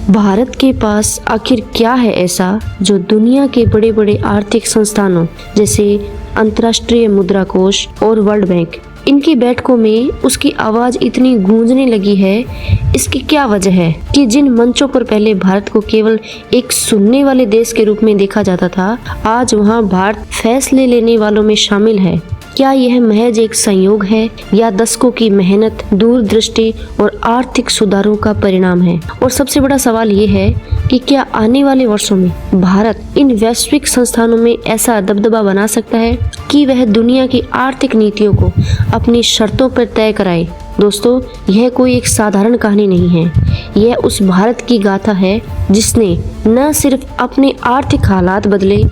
भारत के पास आखिर क्या है ऐसा जो दुनिया के बड़े बड़े आर्थिक संस्थानों जैसे अंतर्राष्ट्रीय मुद्रा कोष और वर्ल्ड बैंक इनकी बैठकों में उसकी आवाज इतनी गूंजने लगी है। इसकी क्या वजह है कि जिन मंचों पर पहले भारत को केवल एक सुनने वाले देश के रूप में देखा जाता था, आज वहां भारत फैसले लेने वालों में शामिल है। क्या यह महज एक संयोग है या दशकों की मेहनत, दूरदृष्टि और आर्थिक सुधारों का परिणाम है? और सबसे बड़ा सवाल ये है कि क्या आने वाले वर्षों में भारत इन वैश्विक संस्थानों में ऐसा दबदबा बना सकता है कि वह दुनिया की आर्थिक नीतियों को अपनी शर्तों पर तय कराए? दोस्तों, यह कोई एक साधारण कहानी नहीं है। यह उस भारत की गाथा है जिसने न सिर्फ अपने आर्थिक हालात बदले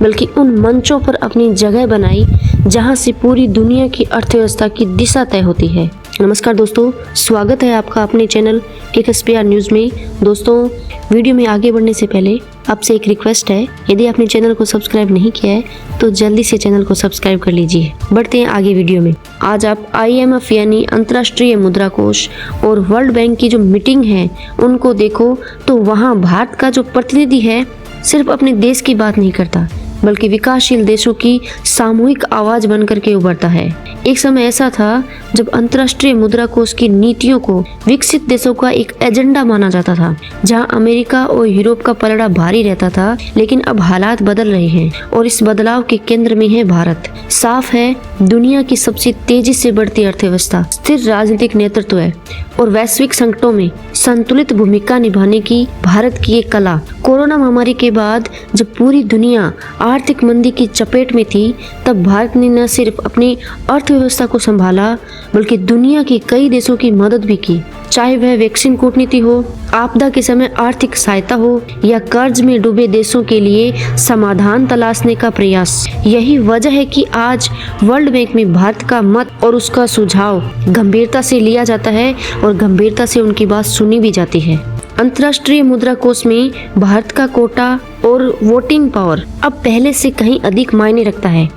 बल्कि उन मंचों पर अपनी जगह बनाई जहां से पूरी दुनिया की अर्थव्यवस्था की दिशा तय होती है। नमस्कार दोस्तों, स्वागत है आपका अपने चैनल KKSPR न्यूज़ में। दोस्तों, वीडियो में आगे बढ़ने से पहले आपसे एक रिक्वेस्ट है, यदि आपने चैनल को सब्सक्राइब नहीं किया है तो जल्दी से चैनल को सब्सक्राइब कर लीजिए। बढ़ते हैं आगे वीडियो में। आज आप IMF यानी अंतर्राष्ट्रीय मुद्रा कोष और वर्ल्ड बैंक की जो मीटिंग है उनको देखो तो वहाँ भारत का जो प्रतिनिधि है सिर्फ अपने देश की बात नहीं करता बल्कि विकासशील देशों की सामूहिक आवाज बनकर के उभरता है। एक समय ऐसा था जब अंतर्राष्ट्रीय मुद्रा कोष की नीतियों को विकसित देशों का एक एजेंडा माना जाता था, जहां अमेरिका और यूरोप का पलड़ा भारी रहता था। लेकिन अब हालात बदल रहे हैं और इस बदलाव के केंद्र में है भारत। साफ है, दुनिया की सबसे तेजी से बढ़ती अर्थव्यवस्था, स्थिर राजनीतिक नेतृत्व है और वैश्विक संकटों में संतुलित भूमिका निभाने की भारत की एक कला। कोरोना महामारी के बाद जब पूरी दुनिया आर्थिक मंदी की चपेट में थी, तब भारत ने न सिर्फ अपनी अर्थव्यवस्था को संभाला बल्कि दुनिया के कई देशों की मदद भी की। चाहे वह वैक्सीन कूटनीति हो, आपदा के समय आर्थिक सहायता हो या कर्ज में डूबे देशों के लिए समाधान तलाशने का प्रयास। यही वजह है कि आज वर्ल्ड बैंक में भारत का मत और उसका सुझाव गंभीरता से लिया जाता है और गंभीरता से उनकी बात सुनी भी जाती है। अंतर्राष्ट्रीय मुद्रा कोष में भारत का कोटा और वोटिंग पावर अब पहले से कहीं अधिक मायने रखता है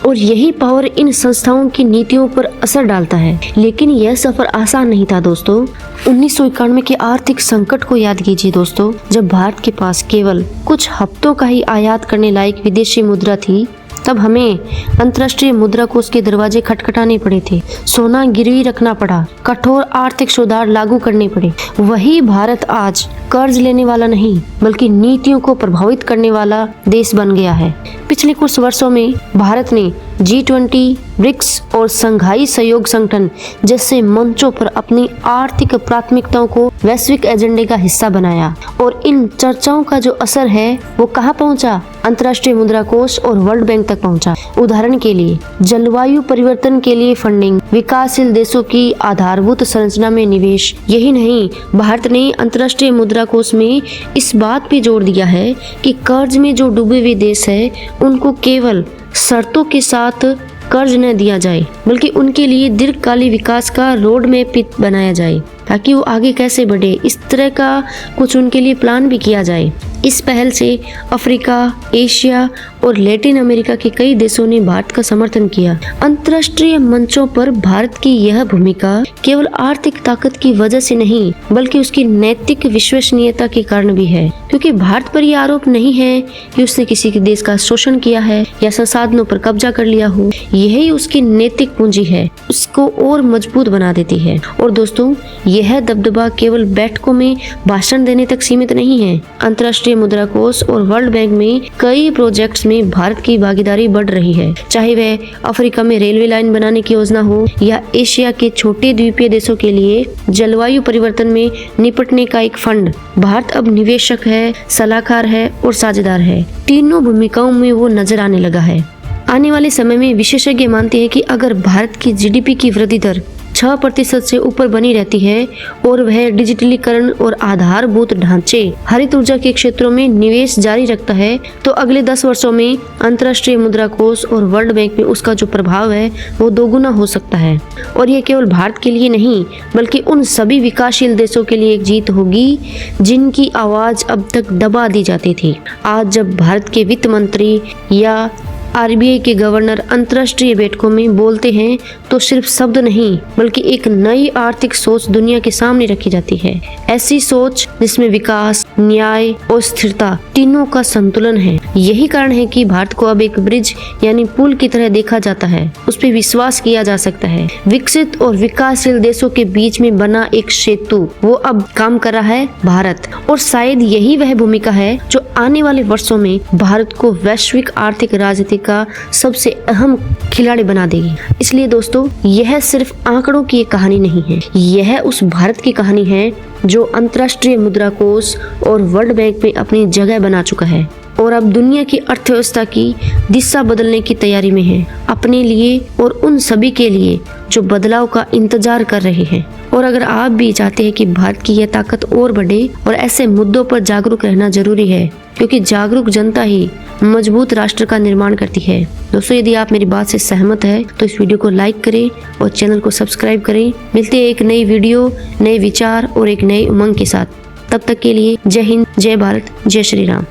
और यही पावर इन संस्थाओं की नीतियों पर असर डालता है। लेकिन यह सफर आसान नहीं था दोस्तों। 1991 के आर्थिक संकट को याद कीजिए दोस्तों, जब भारत के पास केवल कुछ हफ्तों का ही आयात करने लायक विदेशी मुद्रा थी। तब हमें अंतर्राष्ट्रीय मुद्रा कोष के दरवाजे खटखटाने पड़े थे, सोना गिरवी रखना पड़ा, कठोर आर्थिक सुधार लागू करने पड़े। वही भारत आज कर्ज लेने वाला नहीं बल्कि नीतियों को प्रभावित करने वाला देश बन गया है। पिछले कुछ वर्षों में भारत ने G20, ब्रिक्स और संघाई सहयोग संगठन जैसे मंचों पर अपनी आर्थिक प्राथमिकताओं को वैश्विक एजेंडे का हिस्सा बनाया और इन चर्चाओं का जो असर है वो कहाँ पहुँचा? अंतर्राष्ट्रीय मुद्रा कोष और वर्ल्ड बैंक तक पहुँचा। उदाहरण के लिए जलवायु परिवर्तन के लिए फंडिंग, विकासशील देशों की आधारभूत संरचना में निवेश। यही नहीं, भारत ने अंतर्राष्ट्रीय मुद्रा कोष में इस बात पे जोर दिया है कि कर्ज में जो डूबे हुए देश है उनको केवल शर्तों के साथ कर्ज न दिया जाए बल्कि उनके लिए दीर्घकालीन विकास का रोड मैप बनाया जाए ताकि वो आगे कैसे बढ़े। इस तरह का कुछ उनके लिए प्लान भी किया जाए। इस पहल से अफ्रीका, एशिया और लैटिन अमेरिका के कई देशों ने भारत का समर्थन किया। अंतर्राष्ट्रीय मंचों पर भारत की यह भूमिका केवल आर्थिक ताकत की वजह से नहीं बल्कि उसकी नैतिक विश्वसनीयता के कारण भी है, क्योंकि भारत पर यह आरोप नहीं है कि उसने किसी के देश का शोषण किया है या संसाधनों पर कब्जा कर लिया हो। यही उसकी नैतिक पूंजी है, उसको और मजबूत बना देती है। और दोस्तों, यह दबदबा केवल बैठकों में भाषण देने तक सीमित नहीं है। अंतर्राष्ट्रीय मुद्रा कोष और वर्ल्ड बैंक में कई प्रोजेक्ट्स में भारत की भागीदारी बढ़ रही है। चाहे वह अफ्रीका में रेलवे लाइन बनाने की योजना हो या एशिया के छोटे द्वीपीय देशों के लिए जलवायु परिवर्तन में निपटने का एक फंड। भारत अब निवेशक है, सलाहकार है और साझेदार है। तीनों भूमिकाओं में वो नजर आने लगा है। आने वाले समय में विशेषज्ञ मानते हैं कि अगर भारत की GDP की वृद्धि दर 6% से ऊपर बनी रहती है और वह डिजिटलीकरण और आधारभूत ढांचे, हरित ऊर्जा के क्षेत्रों में निवेश जारी रखता है, तो अगले 10 वर्षों में अंतर्राष्ट्रीय मुद्रा कोष और वर्ल्ड बैंक में उसका जो प्रभाव है वो दोगुना हो सकता है। और यह केवल भारत के लिए नहीं बल्कि उन सभी विकासशील देशों के लिए एक जीत होगी जिनकी आवाज अब तक दबा दी जाती थी। आज जब भारत के वित्त मंत्री या RBI के गवर्नर अंतर्राष्ट्रीय बैठकों में बोलते हैं तो सिर्फ शब्द नहीं बल्कि एक नई आर्थिक सोच दुनिया के सामने रखी जाती है। ऐसी सोच जिसमें विकास, न्याय और स्थिरता तीनों का संतुलन है। यही कारण है कि भारत को अब एक ब्रिज यानी पुल की तरह देखा जाता है। उस पर विश्वास किया जा सकता है। विकसित और विकासशील देशों के बीच में बना एक सेतु वो अब काम कर रहा है भारत, और शायद यही वह भूमिका है जो आने वाले वर्षों में भारत को वैश्विक आर्थिक राजनीति का सबसे अहम खिलाड़ी बना देगी। इसलिए दोस्तों, यह सिर्फ आंकड़ों की एक कहानी नहीं है, यह उस भारत की कहानी है जो अंतर्राष्ट्रीय मुद्रा कोष और वर्ल्ड बैंक में अपनी जगह बना चुका है और अब दुनिया की अर्थव्यवस्था की दिशा बदलने की तैयारी में है, अपने लिए और उन सभी के लिए जो बदलाव का इंतजार कर रहे हैं। और अगर आप भी चाहते हैं कि भारत की यह ताकत और बढ़े, और ऐसे मुद्दों पर जागरूक रहना जरूरी है, क्योंकि जागरूक जनता ही मजबूत राष्ट्र का निर्माण करती है। दोस्तों, यदि आप मेरी बात से सहमत है तो इस वीडियो को लाइक करें और चैनल को सब्सक्राइब करें। मिलते हैं एक नई वीडियो, नए विचार और एक नए उमंग के साथ। तब तक के लिए जय हिंद, जय भारत, जय श्री राम।